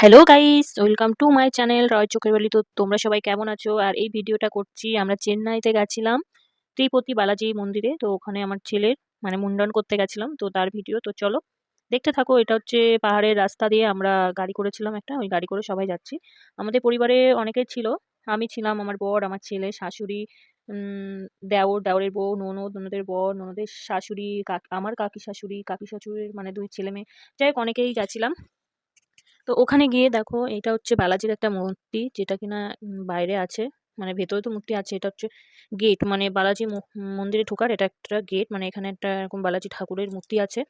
Hello guys, welcome to my channel Roy চোখের বালি। তো তোমরা সবাই কেমন আছো? আর এই ভিডিওটা করছি, আমরা চেন্নাইতে গেছিলাম তিরুপতি বালাজি মন্দিরে। তো ওখানে আমার ছেলের মানে মুন্ডন করতে গেছিলাম, তো তার ভিডিও। তো চলো দেখতে থাকো। এটা হচ্ছে পাহাড়ের রাস্তা দিয়ে আমরা গাড়ি করেছিলাম একটা, ওই গাড়ি করে সবাই যাচ্ছি। আমাদের পরিবারে অনেকেই ছিল, আমি ছিলাম, আমার বর, আমার ছেলে, শাশুড়ি, দেওর, দেওরের বউ, ননদ, ননদের বর, ননদের শাশুড়ি, আমার কাকি শাশুড়ি, কাকি শাশুড়ির মানে দুই ছেলে মেয়ে, যাই হোক অনেকেই গেছিলাম। তো ওখানে গিয়ে দেখো, এটা হচ্ছে বালাজির একটা মূর্তি, যেটা কিনা বাইরে আছে, মানে ভেতরে তো মূর্তি আছে। এটা হচ্ছে গেট, মানে বালাজি মন্দিরে ঢোকার এটা একটা গেট। মানে এখানে একটা এরকম বালাজি ঠাকুরের মূর্তি আছে।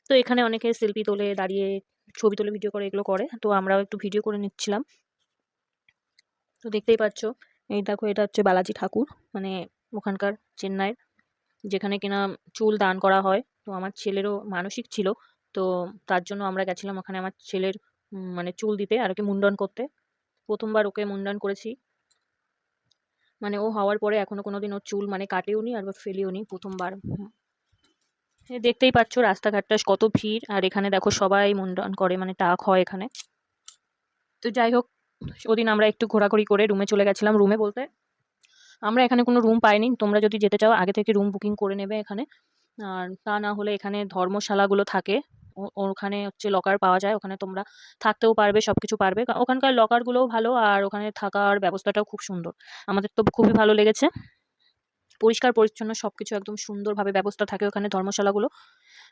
তো এখানে অনেকে সেলফি তোলে, দাঁড়িয়ে ছবি তোলে, ভিডিও করে, এগুলো করে। তো আমরাও একটু ভিডিও করে নিচ্ছিলাম। তো দেখতেই পাচ্ছ, এই দেখো, এটা হচ্ছে বালাজি ঠাকুর, মানে ওখানকার চেন্নাইয়ের, যেখানে কিনা চুল দান করা হয়। তো আমার ছেলেরও মানসিক ছিল, তো তার জন্য আমরা গেছিলাম ওখানে আমার ছেলের মানে চুল দিতে আর ওকে মুন্ডন করতে। প্রথমবার ওকে মুন্ডন করেছি, মানে ও হওয়ার পরে এখনো কোনোদিন ওর চুল মানে কাটেও নি আর বা ফেলেও নি, প্রথমবার। এই দেখতেই পাচ্ছ রাস্তাঘাটটা কত ভিড়, আর এখানে দেখো সবাই মুন্ডন করে, মানে টাক হয় এখানে। তো যাই হোক, ওদিন আমরা একটু ঘোরাঘুরি করে রুমে চলে গেছিলাম। রুমে বলতে আমরা এখানে কোনো রুম পাইনি, তোমরা যদি যেতে চাও আগে থেকে রুম বুকিং করে নেবে এখানে। আর তা না হলে এখানে ধর্মশালাগুলো থাকে, ওখানে হচ্ছে লকার পাওয়া যায়, ওখানে তোমরা থাকতেও পারবে, সবকিছু পারবে। ওখানকার লকারগুলোও ভালো, আর ওখানে থাকার ব্যবস্থাটাও খুব সুন্দর। আমাদের তো খুবই ভালো লেগেছে, পরিষ্কার পরিচ্ছন্ন সবকিছু একদম সুন্দরভাবে ব্যবস্থা থাকে ওখানে ধর্মশালাগুলো।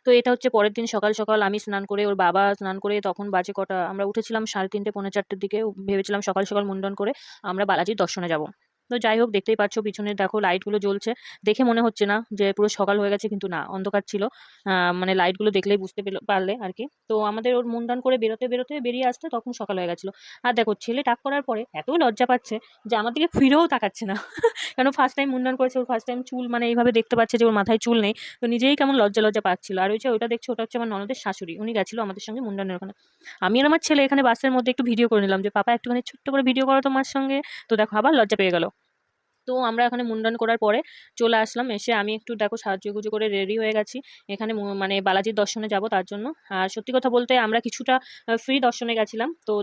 তো এটা হচ্ছে পরের দিন সকাল সকাল আমি স্নান করে, ওর বাবা স্নান করে, তখন বাজে কটা, আমরা উঠেছিলাম 3:30 পৌনে 4টের দিকে। ভেবেছিলাম সকাল সকাল মুন্ডন করে আমরা বালাজির দর্শনে যাব। তো যাই হোক, দেখতেই পাচ্ছ পিছনে দেখো লাইটগুলো জ্বলছে, দেখে মনে হচ্ছে না যে পুরো সকাল হয়ে গেছে, কিন্তু না, অন্ধকার ছিল। মানে লাইটগুলো দেখলেই বুঝতে পারলে আর কি। তো আমাদের ওর মুন্ডন করে বেরোতে বেরোতে বেরিয়ে আসতে তখন সকাল হয়ে গেছিল। আর দেখো ছেলে টাক করার পরে এত লজ্জা পাচ্ছে যে আমার দিকে ফিরেও তাকাচ্ছে না। কেন, ফার্স্ট টাইম মুন্ডন করেছে, ওর ফার্স্ট টাইম চুল মানে এইভাবে দেখতে পাচ্ছে যে ওর মাথায় চুল নেই। তো নিজেই কেমন লজ্জা লজ্জা পাচ্ছিল। আর ওই যে ওটা দেখছো, ওটা হচ্ছে আমার ননদের শাশুড়ি, উনি গেছিল আমাদের সঙ্গে মুন্ডনের ওখানে। আমি আর আমার ছেলে এখানে বাসের মধ্যে একটু ভিডিও করে নিলাম যে পাপা একটুখানি ছোট্ট করে ভিডিও করো তোমার সঙ্গে। তো দেখো আবার লজ্জা পেয়ে গেল। তো আমরা এখানে মুন্ডন করার পরে চলে আসলাম, এসে আমি একটু দেখো সাজুগুজু করে রেডি হয়ে গেছি এখানে মানে বালাজির দর্শনে যাব তার জন্য। আর সত্যি কথা বলতে আমরা কিছুটা ফ্রি দর্শনে গেছিলাম, তো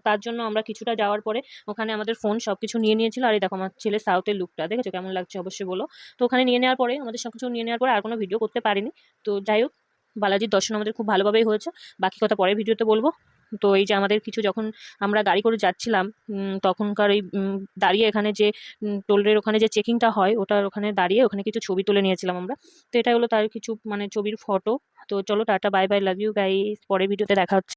তার জন্য আমরা কিছুটা যাওয়ার পরে ওখানে আমাদের ফোন সবকিছু নিয়ে নিয়েছিল। আর এই দেখো আমার ছেলে সাউথের লুকটা দেখেছো কেমন লাগছে অবশ্যই বলো। তো ওখানে নিয়ে নেওয়ার পরে, আমাদের সবকিছু নিয়ে নেওয়ার পরে আর কোনো ভিডিও করতে পারিনি। তো যাই হোক, বালাজির দর্শন আমাদের খুব ভালোভাবেই হয়েছে, বাকি কথা পরের ভিডিওতে বলবো। তো এই যে আমাদের কিছু, যখন আমরা গাড়ি করে যাচ্ছিলাম তখনকার এই দাঁড়িয়ে এখানে যে টোলের ওখানে যে চেকিংটা হয়, ওটার ওখানে দাঁড়িয়ে ওখানে কিছু ছবি তুলে নিয়েছিলাম আমরা। তো এটা হলো তার কিছু মানে ছবির ফটো। তো চলো tata, bye bye, love you guys, পরের ভিডিওতে দেখা হচ্ছে।